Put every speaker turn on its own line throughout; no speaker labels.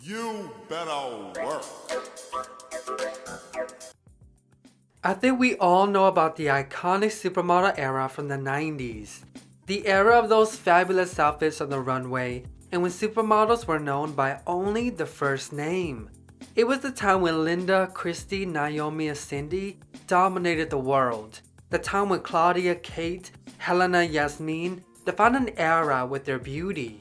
You better work.
I think we all know about the iconic supermodel era from the 90s. The era of those fabulous outfits on the runway, and when supermodels were known by only the first name. It was the time when Linda, Christy, Naomi, and Cindy dominated the world. The time when Claudia, Kate, Helena, Yasmin defined an era with their beauty.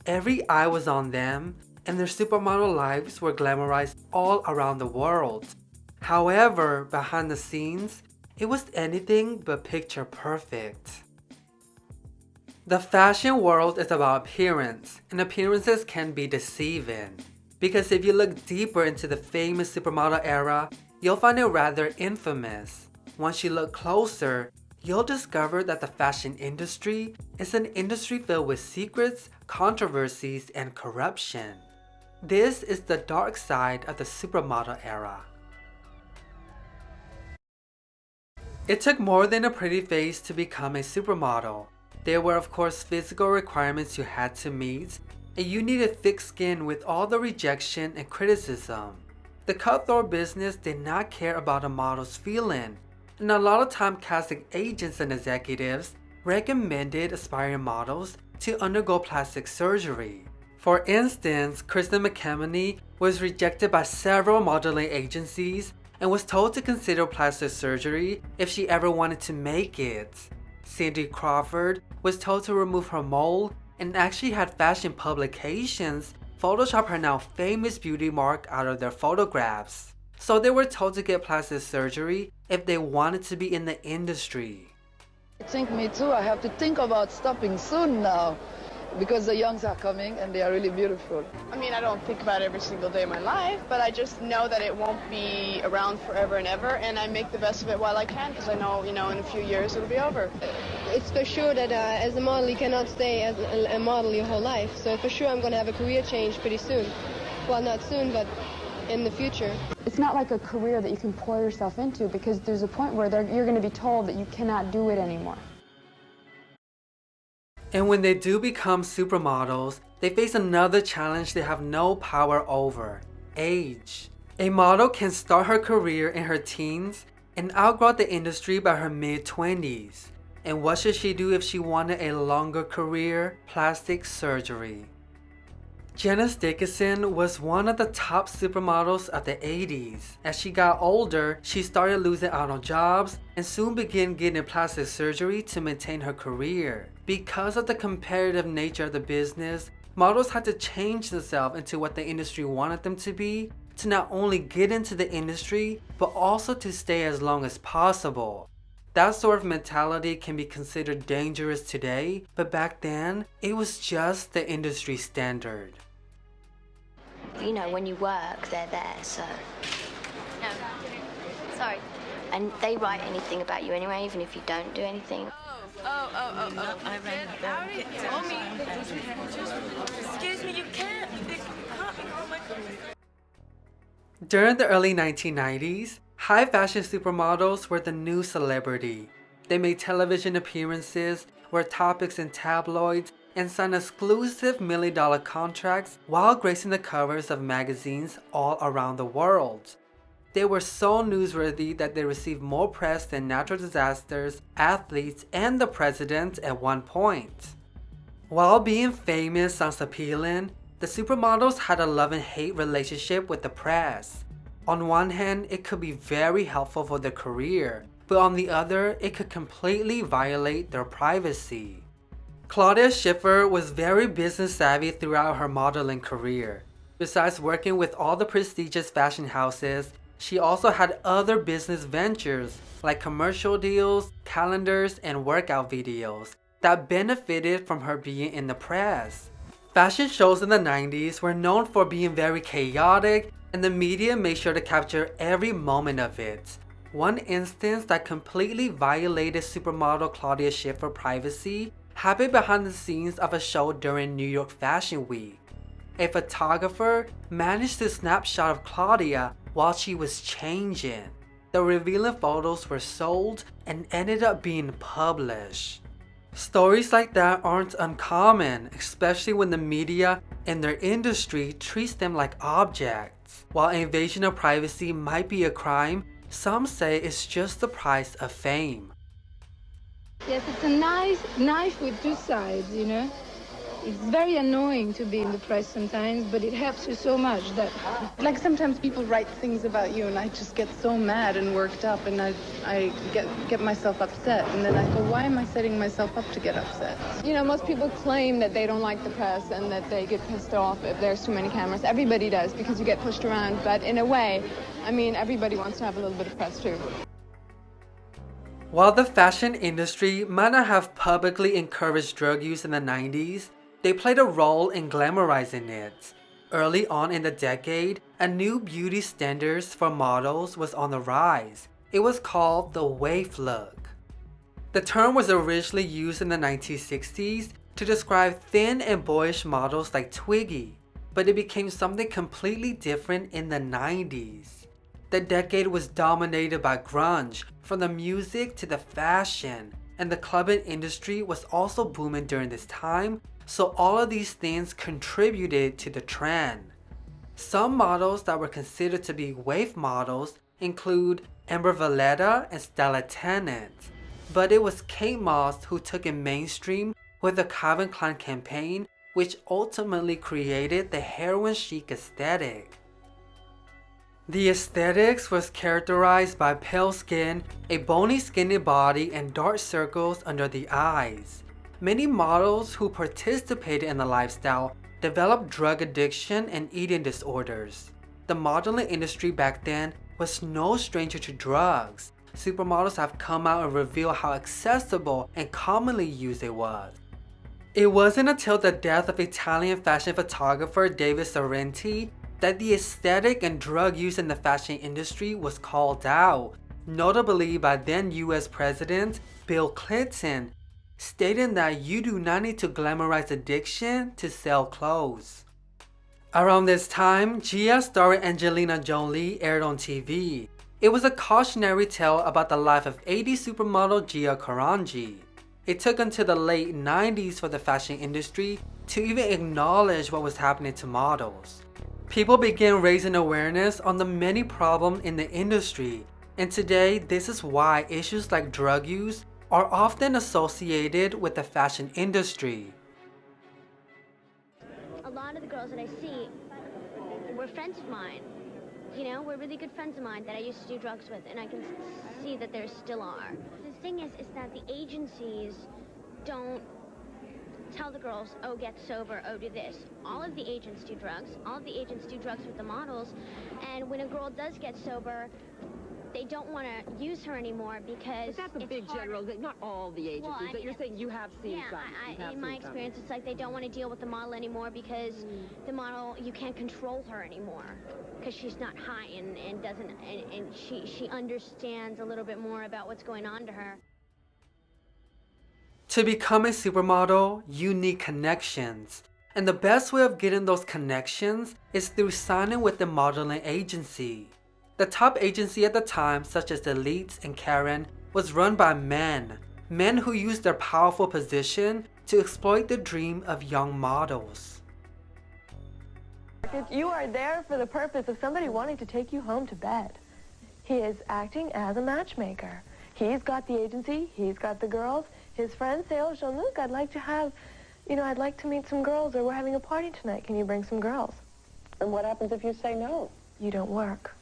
Every eye was on them, and their supermodel lives were glamorized all around the world. However, behind the scenes, it was anything but picture perfect. The fashion world is about appearance, and appearances can be deceiving. Because if you look deeper into the famous supermodel era, you'll find it rather infamous. Once you look closer, you'll discover that the fashion industry is an industry filled with secrets, controversies, and corruption. This is the dark side of the supermodel era. It took more than a pretty face to become a supermodel. There were of course physical requirements you had to meet, and you needed thick skin with all the rejection and criticism. The cutthroat business did not care about a model's feeling, and a lot of time casting agents and executives recommended aspiring models to undergo plastic surgery. For instance, Kristen McKemney was rejected by several modeling agencies and was told to consider plastic surgery if she ever wanted to make it. Cindy Crawford was told to remove her mole and actually had fashion publications Photoshop her now famous beauty mark out of their photographs. So they were told to get plastic surgery if they wanted to be in the industry.
I think me too. I have to think about stopping soon now because the youngs are coming and they are really beautiful.
I mean, I don't think about it every single day of my life, but I just know that it won't be around forever and ever, and I make the best of it while I can because I know, in a few years it'll be over.
It's for sure that as a model you cannot stay as a model your whole life, so for sure I'm going to have a career change pretty soon. Well, not soon, but in the future.
It's not like a career that you can pour yourself into because there's a point where you're going to be told that you cannot do it anymore.
And when they do become supermodels, they face another challenge they have no power over: age. A model can start her career in her teens and outgrow the industry by her mid-20s. And what should she do if she wanted a longer career? Plastic surgery. Janice Dickinson was one of the top supermodels of the 80s. As she got older, she started losing out on jobs and soon began getting plastic surgery to maintain her career. Because of the competitive nature of the business, models had to change themselves into what the industry wanted them to be, to not only get into the industry, but also to stay as long as possible. That sort of mentality can be considered dangerous today, but back then, it was just the industry standard.
When you work, they're there, so...
No. Sorry.
And they write anything about you anyway, even if you don't do anything.
Oh.
I read them. Told me. Excuse me, you can't. Oh my goodness.
During the early 1990s, high fashion supermodels were the new celebrity. They made television appearances, were topics in tabloids, and signed exclusive million-dollar contracts while gracing the covers of magazines all around the world. They were so newsworthy that they received more press than natural disasters, athletes, and the president at one point. While being famous sounds appealing, the supermodels had a love and hate relationship with the press. On one hand, it could be very helpful for their career, but on the other, it could completely violate their privacy. Claudia Schiffer was very business savvy throughout her modeling career. Besides working with all the prestigious fashion houses, she also had other business ventures like commercial deals, calendars, and workout videos that benefited from her being in the press. Fashion shows in the 90s were known for being very chaotic, and the media made sure to capture every moment of it. One instance that completely violated supermodel Claudia Schiffer's privacy happened behind the scenes of a show during New York Fashion Week. A photographer managed to snap a shot of Claudia while she was changing. The revealing photos were sold and ended up being published. Stories like that aren't uncommon, especially when the media and their industry treats them like objects. While invasion of privacy might be a crime, some say it's just the price of fame.
Yes, it's a nice knife with two sides, you know. It's very annoying to be in the press sometimes, but it helps you so much that...
Like sometimes people write things about you and I just get so mad and worked up and I get myself upset. And then I go, why am I setting myself up to get upset?
You know, most people claim that they don't like the press and that they get pissed off if there's too many cameras. Everybody does because you get pushed around, but in a way, I mean, everybody wants to have a little bit of press too.
While the fashion industry might not have publicly encouraged drug use in the 90s, they played a role in glamorizing it. Early on in the decade, a new beauty standards for models was on the rise. It was called the wave look. The term was originally used in the 1960s to describe thin and boyish models like Twiggy, but it became something completely different in the 90s. The decade was dominated by grunge, from the music to the fashion, and the clubbing industry was also booming during this time, so all of these things contributed to the trend. Some models that were considered to be wave models include Amber Valletta and Stella Tennant, but it was Kate Moss who took it mainstream with the Calvin Klein campaign, which ultimately created the heroin chic aesthetic. The aesthetics was characterized by pale skin, a bony skinny body, and dark circles under the eyes. Many models who participated in the lifestyle developed drug addiction and eating disorders. The modeling industry back then was no stranger to drugs. Supermodels have come out and revealed how accessible and commonly used it was. It wasn't until the death of Italian fashion photographer David Sorrenti that the aesthetic and drug use in the fashion industry was called out, notably by then US President Bill Clinton, stating that you do not need to glamorize addiction to sell clothes. Around this time, Gia starring Angelina Jolie aired on TV. It was a cautionary tale about the life of 80s supermodel Gia Karanji. It took until the late 90s for the fashion industry to even acknowledge what was happening to models. People began raising awareness on the many problems in the industry, and today this is why issues like drug use are often associated with the fashion industry.
A lot of the girls that I see were friends of mine. You know, were really good friends of mine that I used to do drugs with, and I can see that there still are. The thing is that the agencies don't tell the girls, oh, get sober, oh, do this. All of the agents do drugs. All of the agents do drugs with the models, and when a girl does get sober, they don't want to use her anymore because
but that's a big general thing. Not all the agencies, but you're saying you have seen some.
Yeah, in my experience, it's like they don't want to deal with the model anymore because the model, you can't control her anymore because she's not high and doesn't, and she understands a little bit more about what's going on to her.
To become a supermodel, you need connections. And the best way of getting those connections is through signing with a modeling agency. The top agency at the time, such as the Leeds and Karen, was run by men who used their powerful position to exploit the dream of young models.
You are there for the purpose of somebody wanting to take you home to bed. He is acting as a matchmaker. He's got the agency, he's got the girls. His friends say, oh, Jean-Luc, I'd like to meet some girls, or we're having a party tonight. Can you bring some girls?
And what happens if you say no?
You don't work.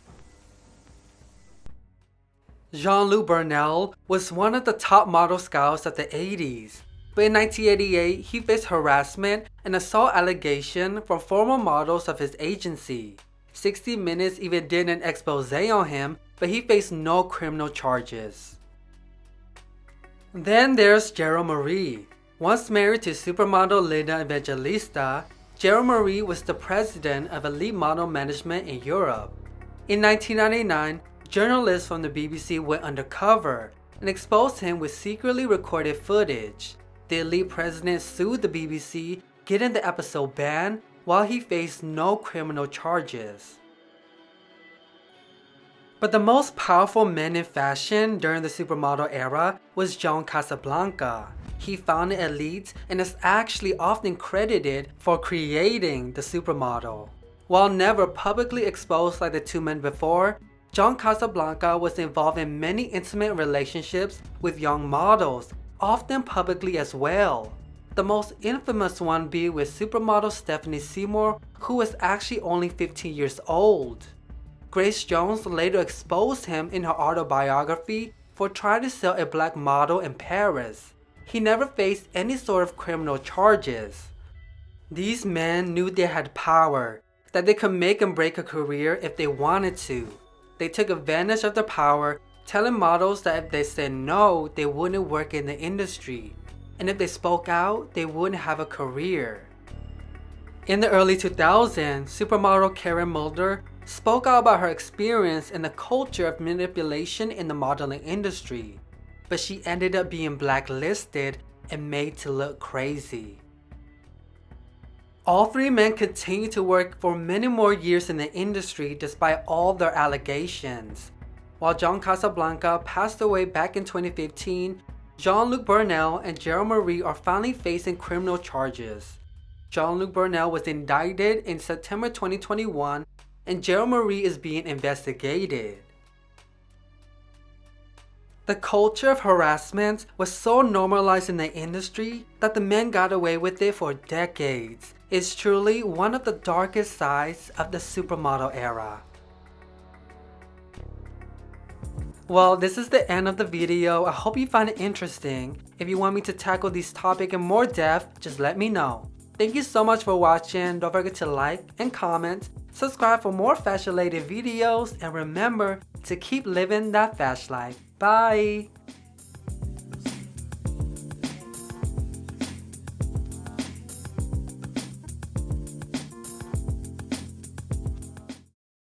Jean-Luc Burnell was one of the top model scouts of the 80s, but in 1988 he faced harassment and assault allegation from former models of his agency. 60 Minutes even did an expose on him, but he faced no criminal charges. Then there's Gerald Marie. Once married to supermodel Linda Evangelista, Gerald Marie was the president of Elite Model Management in Europe. In 1999, journalists from the BBC went undercover and exposed him with secretly recorded footage. The Elite president sued the BBC, getting the episode banned, while he faced no criminal charges. But the most powerful man in fashion during the supermodel era was John Casablanca. He founded Elite and is actually often credited for creating the supermodel. While never publicly exposed like the two men before, John Casablanca was involved in many intimate relationships with young models, often publicly as well. The most infamous one being with supermodel Stephanie Seymour, who was actually only 15 years old. Grace Jones later exposed him in her autobiography for trying to sell a black model in Paris. He never faced any sort of criminal charges. These men knew they had power, that they could make and break a career if they wanted to. They took advantage of their power, telling models that if they said no, they wouldn't work in the industry, and if they spoke out, they wouldn't have a career. In the early 2000s, supermodel Karen Mulder spoke out about her experience in the culture of manipulation in the modeling industry, but she ended up being blacklisted and made to look crazy. All three men continued to work for many more years in the industry despite all their allegations. While John Casablanca passed away back in 2015, Jean-Luc Burnell and Gerald Marie are finally facing criminal charges. Jean-Luc Burnell was indicted in September 2021, and Gerald Marie is being investigated. The culture of harassment was so normalized in the industry that the men got away with it for decades. It's truly one of the darkest sides of the supermodel era. Well, this is the end of the video. I hope you find it interesting. If you want me to tackle this topic in more depth, just let me know. Thank you so much for watching. Don't forget to like and comment, subscribe for more fashion related videos, and remember to keep living that fashion life. Bye!